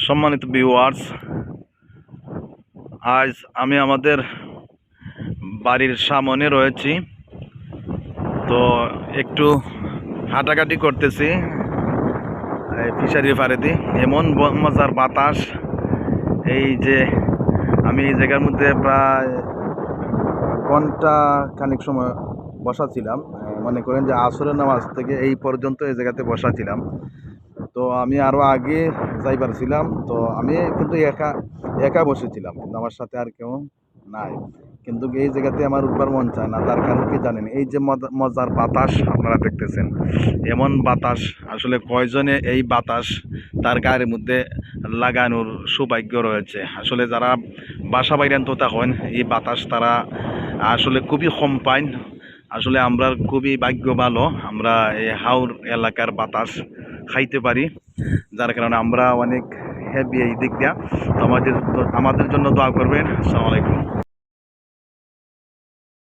সম্মানিত ভিউয়ার্স, আজ আমি আমাদের বাড়ির সামনে রয়েছি। তো একটু হাঁটাহাঁটি করতেছি ফিশারি পাড়েতে। এমন মজার বাতাস, এই যে আমি এই জায়গার মধ্যে প্রায় ঘন্টা খানিক সময় বসা ছিলাম। মনে করেন যে আসরের নামাজ থেকে এই পর্যন্ত এই জায়গাতে বসা ছিলাম। তো আমি আরও আগে যাইবার ছিলাম, তো আমি কিন্তু একা একা বসেছিলাম, কিন্তু আমার সাথে আর কেউ নাই। কিন্তু এই জায়গাতে আমার উঠবার মন চায় না। তার কারণ কি জানেন? এই যে মজার বাতাস আপনারা দেখতেছেন, এমন বাতাস আসলে কয়জনে এই বাতাস তার গায়ের মধ্যে লাগানোর সৌভাগ্য রয়েছে। আসলে যারা বাসা বাইরেন তোতা হন, এই বাতাস তারা আসলে খুবই কম পায়। আসলে আমরা খুবই ভাগ্য ভালো, আমরা এই হাওর এলাকার বাতাস খাইতে পারি, যার কারণে আমরা অনেক হ্যাপি এই দিক দিয়া। তো আমাদের জন্য দোয়া করবেন। আসসালামু আলাইকুম।